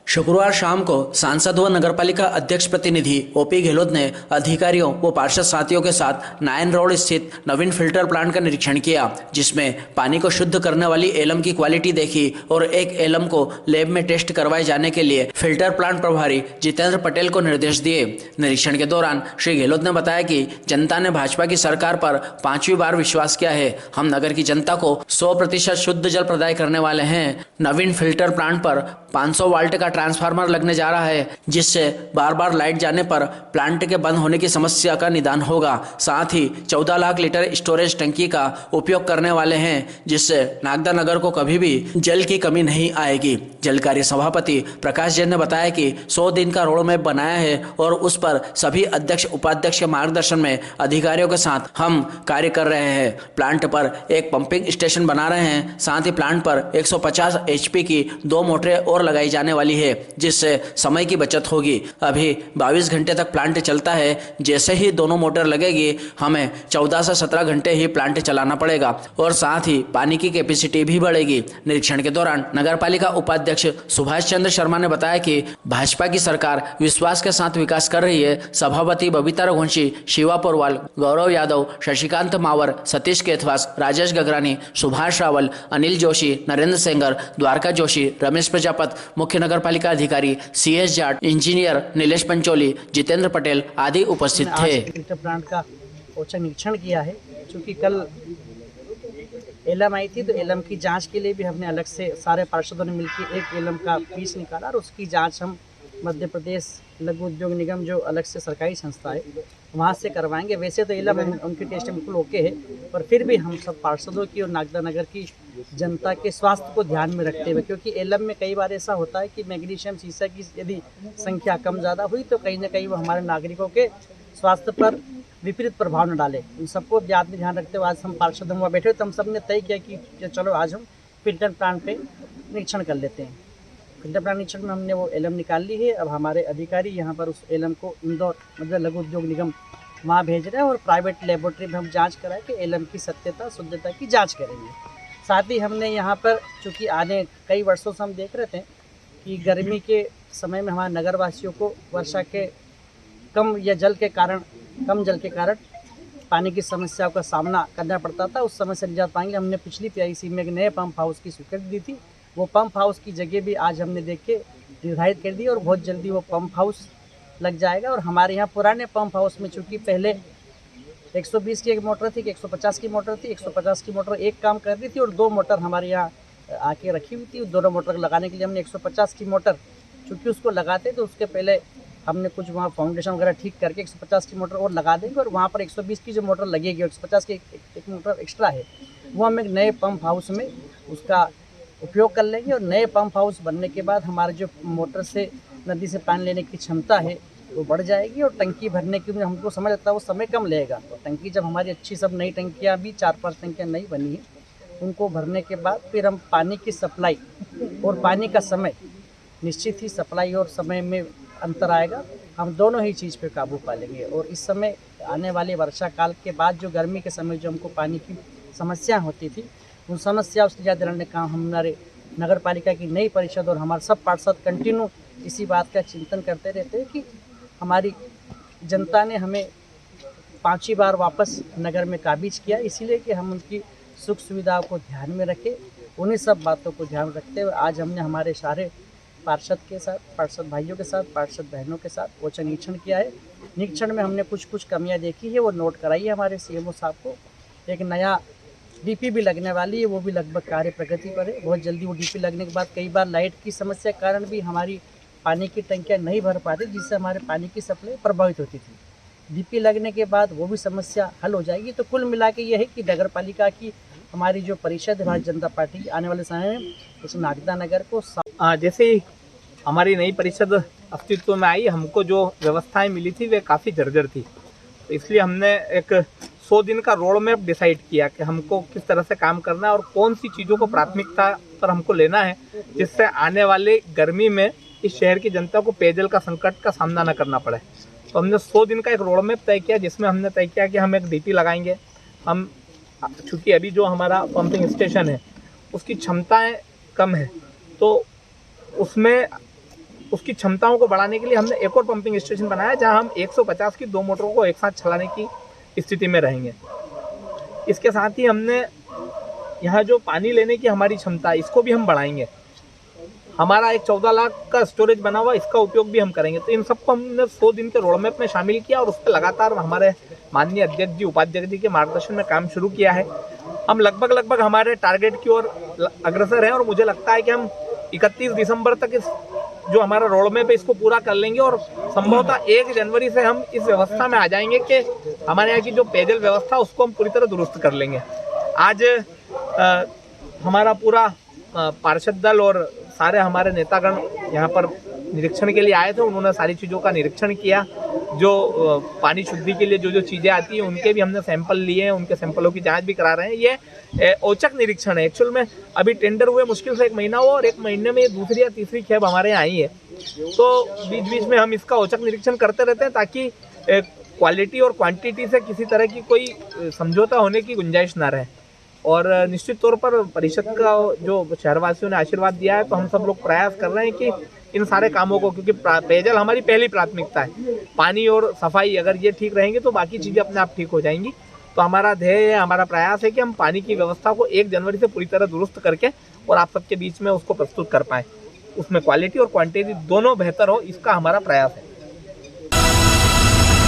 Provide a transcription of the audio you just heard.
शुक्रवार शाम को सांसद व नगरपालिका अध्यक्ष प्रतिनिधि ओपी गहलोत ने अधिकारियों व पार्षद साथियों के साथ नायन रोड स्थित नवीन फिल्टर प्लांट का निरीक्षण किया, जिसमें पानी को शुद्ध करने वाली एलम की क्वालिटी देखी और एक एलम को लैब में टेस्ट करवाए जाने के लिए फिल्टर प्लांट प्रभारी जितेंद्र पटेल को निर्देश दिए। निरीक्षण के दौरान श्री गहलोत ने बताया कि जनता ने भाजपा की सरकार पर 5वीं बार विश्वास किया है। हम नगर की जनता को 100% शुद्ध जल प्रदाय करने वाले हैं। नवीन फिल्टर प्लांट पर 500 वाल्ट का ट्रांसफार्मर लगने जा रहा है, जिससे बार बार लाइट जाने पर प्लांट के बंद होने की समस्या का निदान होगा। साथ ही 14 लाख लीटर स्टोरेज टंकी का उपयोग करने वाले हैं, जिससे नागदा नगर को कभी भी जल की कमी नहीं आएगी। जल कार्य सभापति प्रकाश जैन ने बताया कि 100 दिन का रोड मैप बनाया है और उस पर सभी अध्यक्ष उपाध्यक्ष के मार्गदर्शन में अधिकारियों के साथ हम कार्य कर रहे हैं। प्लांट पर एक पंपिंग स्टेशन बना रहे हैं। साथ ही प्लांट पर 150 HP की 2 मोटरें और लगाई जाने वाली है, जिससे समय की बचत होगी। अभी 22 घंटे तक प्लांट चलता है। जैसे ही दोनों मोटर लगेगी, हमें 14 से 17 घंटे ही प्लांट चलाना पड़ेगा और साथ ही पानी की कैपेसिटी भी बढ़ेगी। निरीक्षण के दौरान नगरपालिका उपाध्यक्ष सुभाष चंद्र शर्मा ने बताया कि भाजपा की सरकार विश्वास के साथ विकास कर रही है। सभापति बबीता रघुवंशी, शिवा पोरवाल, गौरव यादव, शशिकांत मावर, सतीश केथवास, राजेश गगरानी, सुभाष रावल, अनिल जोशी, नरेंद्र सेंगर, द्वारका जोशी, रमेश प्रजापत, मुख्य नगरपालिका अधिकारी CS जाट, इंजीनियर नीलेश पंचोली, जितेंद्र पटेल आदि उपस्थित थे। फिल्टर प्लांट का औचक निरीक्षण किया है। क्योंकि कल एलम आई थी, तो एलम की जांच के लिए भी हमने अलग से सारे पार्षदों ने मिलकर एक एलम का पीस निकाला और उसकी जांच हम मध्य प्रदेश लघु उद्योग निगम, जो अलग से सरकारी संस्था है, वहाँ से करवाएंगे। वैसे तो एलम उनकी टेस्ट बिल्कुल ओके है, पर फिर भी हम सब पार्षदों की और नागदा नगर की जनता के स्वास्थ्य को ध्यान में रखते हुए, क्योंकि एलम में कई बार ऐसा होता है कि मैग्नीशियम सीसा की यदि संख्या कम ज़्यादा हुई तो कहीं ना कहीं वो हमारे नागरिकों के स्वास्थ्य पर विपरीत प्रभाव न डाले। इन सबको ध्यान रखते हुए आज हम पार्षद वहाँ बैठे, तो हम सब ने तय किया कि चलो आज हम फिल्टर प्लांट पे निरीक्षण कर लेते हैं। फिल्टर प्लांट निरीक्षण में हमने वो एलम निकाल ली है। अब हमारे अधिकारी यहाँ पर उस एलम को इंदौर मतलब लघु उद्योग निगम वहाँ भेज रहे हैं और प्राइवेट लेबोरेटरी में हम जांच करा के एलम की सत्यता शुद्धता की जांच करेंगे। साथ ही हमने यहाँ पर, चूँकि आने कई वर्षों से हम देख रहे थे कि गर्मी के समय में हमारे नगरवासियों को वर्षा के कम जल के कारण पानी की समस्याओं का सामना करना पड़ता था। उस समस्या से निजात पाएंगे। हमने पिछली PIC में एक नए पंप हाउस की स्वीकृति दी थी। वो पंप हाउस की जगह भी आज हमने देख के निर्धारित कर दी और बहुत जल्दी वो पंप हाउस लग जाएगा। और हमारे यहाँ पुराने पंप हाउस में चूँकि पहले 120 की एक मोटर थी कि 150 की मोटर थी, 150 की मोटर एक काम कर रही थी और 2 मोटर हमारे यहाँ आके रखी हुई थी। दोनों मोटर लगाने के लिए हमने 150 की मोटर, चूँकि उसको लगाते तो उसके पहले हमने कुछ वहाँ फाउंडेशन वगैरह ठीक करके 150 की मोटर और लगा देंगे और वहाँ पर 120 की जो मोटर लगेगी और 150 की एक मोटर एक्स्ट्रा है, वो हम एक नए पंप हाउस में उसका उपयोग कर लेंगे। और नए पंप हाउस बनने के बाद हमारे जो मोटर से नदी से पानी लेने की क्षमता है वो बढ़ जाएगी और टंकी भरने की हमको समझ लगता है वो समय कम लगेगा। तो टंकी जब हमारी अच्छी सब नई टंकियाँ भी 4-5 टंकियाँ नई बनी है, उनको भरने के बाद फिर हम पानी की सप्लाई और पानी का समय, निश्चित ही सप्लाई और समय में अंतर आएगा। हम दोनों ही चीज़ पे काबू पा लेंगे। और इस समय आने वाले वर्षा काल के बाद जो गर्मी के समय जो हमको पानी की समस्या होती थी, उन समस्याओं से ज़्यादा लड़ने का हमारे नगर पालिका की नई परिषद और हमारे सब पार्षद कंटिन्यू इसी बात का चिंतन करते रहते हैं कि हमारी जनता ने हमें 5वीं बार वापस नगर में काबिज किया, इसीलिए कि हम उनकी सुख सुविधाओं को ध्यान में रखें। उन्हीं सब बातों को ध्यान रखते हुए आज हमने हमारे सारे पार्षद के साथ, पार्षद भाइयों के साथ, पार्षद बहनों के साथ औचक निरीक्षण किया है। निरीक्षण में हमने कुछ कमियां देखी है, वो नोट कराई है हमारे CMO साहब को। एक नया DP भी लगने वाली है, वो भी लगभग कार्य प्रगति पर है। बहुत जल्दी वो DP लगने के बाद कई बार लाइट की समस्या के कारण भी हमारी पानी की टंकियाँ नहीं भर पाती, जिससे हमारे पानी की सप्लाई प्रभावित होती थी। DP लगने के बाद वो भी समस्या हल हो जाएगी। तो कुल मिला के ये है कि नगर पालिका की हमारी जो परिषद है भारतीय जनता पार्टी की, आने वाले समय में इस नागदा नगर को जैसे ही हमारी नई परिषद अस्तित्व में आई, हमको जो व्यवस्थाएं मिली थी वे काफ़ी जर्जर थी। तो इसलिए हमने एक 100 दिन का रोड मैप डिसाइड किया कि हमको किस तरह से काम करना है और कौन सी चीज़ों को प्राथमिकता पर हमको लेना है, जिससे आने वाले गर्मी में इस शहर की जनता को पेयजल का संकट का सामना न करना पड़े। तो हमने 100 दिन का एक रोड मैप तय किया, जिसमें हमने तय किया कि हम एक DP लगाएंगे। हम चूँकि अभी जो हमारा पंपिंग स्टेशन है उसकी क्षमताएं कम है, तो उसमें उसकी क्षमताओं को बढ़ाने के लिए हमने एक और पंपिंग स्टेशन बनाया, जहां हम 150 की 2 मोटरों को एक साथ चलाने की स्थिति में रहेंगे। इसके साथ ही हमने यहाँ जो पानी लेने की हमारी क्षमता है, इसको भी हम बढ़ाएंगे। हमारा एक 14 लाख का स्टोरेज बना हुआ, इसका उपयोग भी हम करेंगे। तो इन सबको हमने 100 दिन के रोड मैप में शामिल किया और उस पर लगातार हमारे माननीय अध्यक्ष जी, उपाध्यक्ष जी के मार्गदर्शन में काम शुरू किया है। हम लगभग हमारे टारगेट की ओर अग्रसर हैं और मुझे लगता है कि हम 31 दिसंबर तक इस जो हमारा रोड मैप है इसको पूरा कर लेंगे और संभवतः 1 जनवरी से हम इस व्यवस्था में आ जाएंगे कि हमारे यहाँ की जो पेयजल व्यवस्था उसको हम पूरी तरह दुरुस्त कर लेंगे। आज हमारा पूरा पार्षद दल और सारे हमारे नेतागण यहाँ पर निरीक्षण के लिए आए थे। उन्होंने सारी चीज़ों का निरीक्षण किया। जो पानी शुद्धि के लिए जो चीज़ें आती हैं उनके भी हमने सैंपल लिए हैं, उनके सैंपलों की जांच भी करा रहे हैं। ये औचक निरीक्षण है। एक्चुअल में अभी टेंडर हुए मुश्किल से 1 महीना हुआ और 1 महीने में ये दूसरी या तीसरी खेप हमारे यहाँ आई है। तो बीच बीच में हम इसका औचक निरीक्षण करते रहते हैं ताकि क्वालिटी और क्वांटिटी से किसी तरह की कोई समझौता होने की गुंजाइश ना रहे। और निश्चित तौर पर परिषद का जो शहरवासियों ने आशीर्वाद दिया है, तो हम सब लोग प्रयास कर रहे हैं कि इन सारे कामों को, क्योंकि पेयजल हमारी पहली प्राथमिकता है, पानी और सफाई अगर ये ठीक रहेंगे तो बाकी चीज़ें अपने आप ठीक हो जाएंगी। तो हमारा ध्येय है, हमारा प्रयास है कि हम पानी की व्यवस्था को 1 जनवरी से पूरी तरह दुरुस्त करके और आप सबके बीच में उसको प्रस्तुत कर पाएँ। उसमें क्वालिटी और क्वांटिटी दोनों बेहतर हो, इसका हमारा प्रयास है।